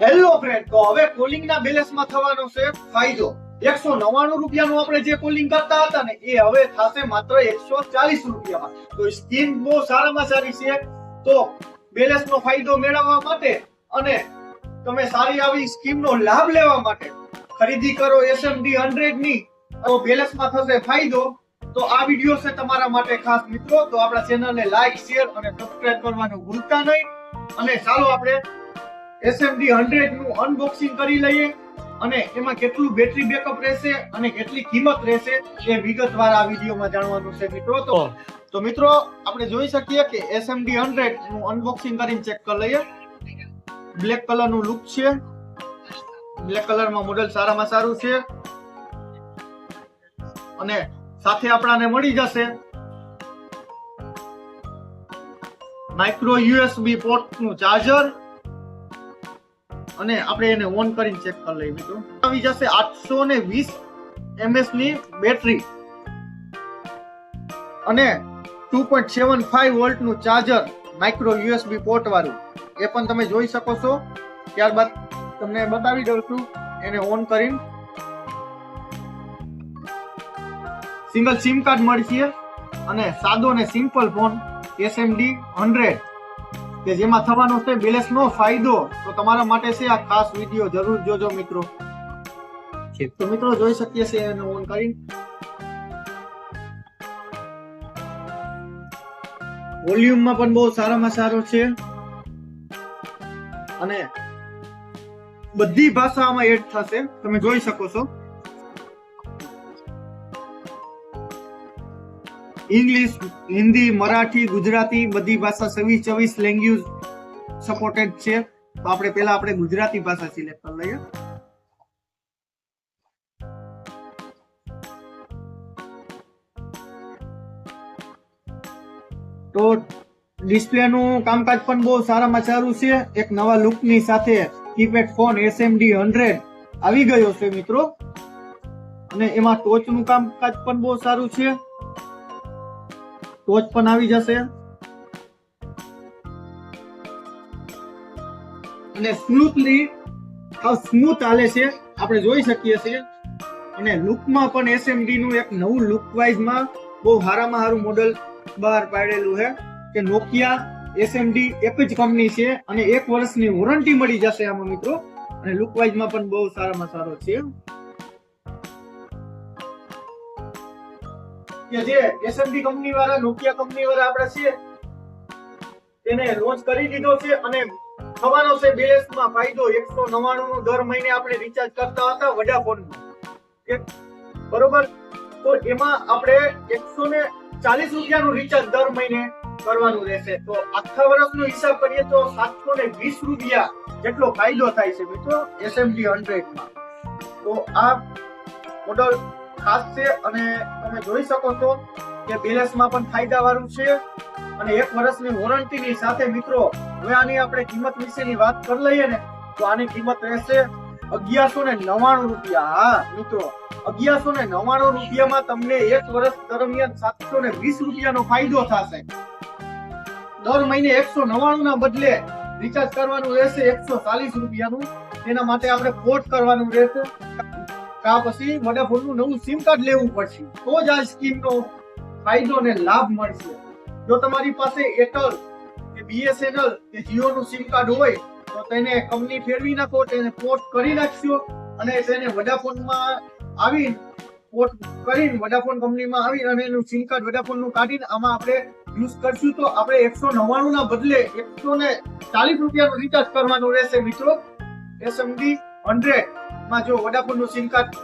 Hello friend, તો હવે calling ના બેલેન્સ માં થવાનો છે ફાયદો। 199 રૂપિયાનું આપણે જે કોલિંગ કરતા હતા ને એ હવે થશે માત્ર 140 રૂપિયામાં। તો સ્કીમ બહુ સારામાં સારી છે। તો બેલેન્સ નો ફાયદો મેળવવા માટે અને તમે સારી આવી સ્કીમ નો લાભ લેવા માટે ખરીદી કરો SMD 100 ની, તો બેલેન્સ માં થશે ફાયદો। તો આ વિડિયો છે તમારા માટે ખાસ મિત્રો। તો આપણા ચેનલને લાઈક, શેર અને સબસ્ક્રાઇબ કરવાનું ભૂલતા નહીં। અને ચાલો આપણે SMD 100 નું અનબોક્સિંગ કરી લઈએ અને એમાં કેટલું બેટરી બેકઅપ રહેશે અને કેટલી કિંમત રહેશે એ વિગતવાર આ વિડિયોમાં જાણવાનું છે મિત્રો। તો મિત્રો આપણે જોઈ શકીએ કે SMD 100 નું અનબોક્સિંગ કરીને ચેક કરી લઈએ। બ્લેક કલર નું લુક છે, બ્લેક કલર માં મોડેલ સારામાં સારું છે અને સાથે આપણાને મળી જશે માઇક્રો USB પોર્ટ નું ચાર્જર અને આપણે એને ઓન કરીને ચેક કરી લઈએ મિત્રો। આવી જશે 820 mAh ની બેટરી અને 2.75 વોલ્ટ નું ચાર્જર માઇક્રો USB પોર્ટ વાળું, એ પણ તમે જોઈ શકો છો। ત્યારબાદ તમને બતાવી દઉં છું એને ઓન કરીને। સિંગલ સિમ કાર્ડ મળશે અને સાદો ને સિમ્પલ ફોન SMD 100 કે જેમાં થવાનો છે બેલેન્સ નો ફાયદો। તો તમારા માટે છે આ ખાસ વિડિયો, જરૂર જોજો મિત્રો। તો મિત્રો જોઈ શકીએ છીએ એને ઓન કરીને। વોલ્યુમમાં પણ બહુ સારામાં સારો છે અને બધી ભાષામાં એડ થશે, તમે જોઈ શકો છો। ઇંગ્લિશ, હિન્દી, મરાઠી, ગુજરાતી બધી ભાષા 24 લેંગ્વેજ સપોર્ટેડ છે। તો આપણે ગુજરાતી ભાષા સિલેક્ટ કરી લઈએ। તો ડિસ્પ્લે નું કામકાજ પણ બહુ સારામાં સારું છે। એક નવા લુક ની સાથે કીપેડ ફોન SMD 100 આવી ગયો છે મિત્રો અને એમાં ટોચ નું કામકાજ પણ બહુ સારું છે। ટોચ પણ આવી જશે અને સ્મૂથ ચાલે છે, આપણે જોઈ શકીએ છીએ। અને લુકમાં પણ SMD નું એક નવું લુક વાઇઝ માં બહુ સારામાં સારું મોડેલ બહાર પાડેલું છે કે નોકિયા SMD એક જ કંપની છે અને 1 વર્ષની વોરંટી મળી જશે આમાં મિત્રો। અને લુક વાઇઝ માં પણ બહુ સારામાં સારો છે કે જે SMD કંપની વાળા, નોકિયા કંપની વાળા આપણે છે તેને લોન્ચ કરી દીધો છે અને થવાનો છે બેલેન્સ માં ફાયદો। 199 નું દર મહિને આપણે રિચાર્જ કરતા હતા વોડાફોન બરોબર, તો એમાં આપણે 140 રૂપિયાનું રિચાર્જ દર મહિને કરવાનું રહેશે। તો આખા વર્ષનો હિસાબ કરીએ તો 720 રૂપિયા જેટલો ફાયદો થાય છે મિત્રો SMD 100 માં। તો આ મોડલ ખાસ છે અને તમે જોઈ શકો છો કે બેલેન્સ માં પણ ફાયદા વાળું છે અને 1 વર્ષની વોરંટી ની સાથે મિત્રો હવે આની આપણે કિંમત વિશેની વાત કરી લઈએ ને તો આની કિંમત રહેશે 1199 રૂપિયા। હા મિત્રો, 1199 રૂપિયામાં તમને 1 વર્ષ દરમિયાન 720 રૂપિયાનો ફાયદો થશે। દર મહિને 199 ના બદલે રિચાર્જ કરવાનું રહેશે 140 રૂપિયાનું। તેના માટે આપણે પોર્ટ કરવાનું રહેશે કા પછી વોડાફોન નું નવું સિમ કાર્ડ લેવું પડશે, તો જ આ સ્કીમ નો ફાયદો ને લાભ મળશે। જો તમારી પાસે એરટેલ કે BSNL કે જીઓ નું સિમ કાર્ડ હોય તો તેને કંપની ફેરવી નાખો, તેને પોર્ટ કરી નાખશો અને તેને વોડાફોન માં આવી પોર્ટ કરીને વોડાફોન કંપનીમાં આવી અને એનું સિમ કાર્ડ વોડાફોન નું કાઢીને આમાં આપણે યુઝ કરશું તો આપણે 199 ના બદલે 140 રૂપિયાનું રિચાર્જ કરવાનું રહેશે મિત્રો SMD 100 માં। જો વોડાફોન નું સિમ કાર્ડ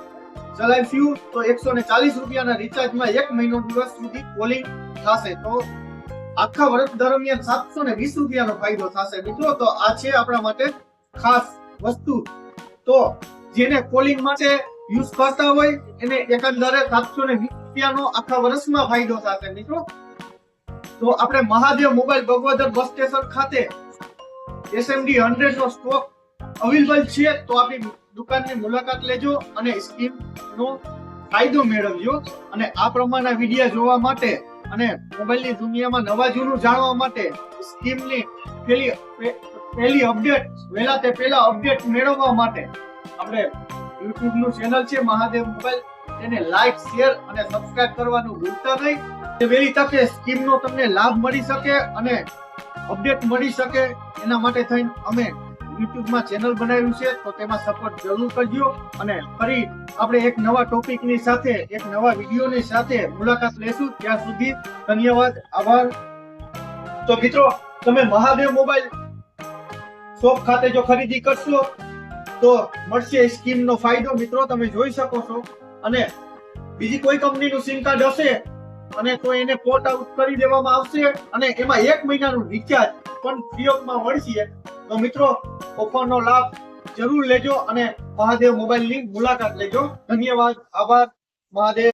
ચલાવીશું તો 140 રૂપિયાના રિચાર્જમાં 1 મહિનો દિવસ સુધી કોલિંગ થશે। તો આખા વર્ષ દરમિયાન 720 રૂપિયાનો ફાયદો થશે મિત્રો। તો આ છે આપણા માટે ખાસ વસ્તુ। તો જેને કોલિંગ માટે યુઝ કરતા હોય એને એકંદરે 720 રૂપિયાનો આખા વર્ષમાં ફાયદો થશે મિત્રો। તો આપણે Mahadev mobile Bagvadar bus station ખાતે SMD 100 નો સ્ટોક અવેલેબલ છે। તો આપણી દુકાનની મુલાકાત લેજો અને સ્કીમ નો ફાયદો મેળવજો। અને આ પ્રમાણના વિડિયો જોવા માટે અને મોબાઈલની દુનિયામાં નવા જૂનું જાણવા માટે સ્કીમની પહેલી અપડેટ વહેલા તે પહેલા અપડેટ મેળવવા માટે આપણે YouTube નું ચેનલ છે મહાદેવ મોબાઈલ, તેને લાઈક, શેર અને સબસ્ક્રાઇબ કરવાનું ભૂલતા નહીં. તે વહેલી તકે સ્કીમનો તમને લાભ મળી શકે અને અપડેટ મળી શકે એના માટે થઈને અમે યુટ્યુબમાં ચેનલ બનાવ્યું છે, તો તેમાં સપોર્ટ જરૂર કરજો. અને ફરી આપણે એક નવા ટોપિકની સાથે, એક નવા વિડીયોની સાથે મુલાકાત લેશું. ત્યાં સુધી ધન્યવાદ, આભાર. તો મિત્રો, તમે મહાદેવ મોબાઈલ શોપ ખાતે જો ખરીદી કરશો તો મળશે સ્કીમનો ફાયદો. મિત્રો તમે જોઈ શકો છો. અને બીજી કોઈ કંપનીનું સિમ કાર્ડ હશે અને તો એને પોર્ટ આઉટ કરી દેવામાં આવશે અને એમાં 1 મહિનાનું રિચાર્જ પણ ફ્રી ઓફમાં મળશે. તો મિત્રો, ઓફરનો લાભ જરૂર લેજો અને મહાદેવ મોબાઈલની મુલાકાત લેજો. ધન્યવાદ, આભાર. મહાદેવ.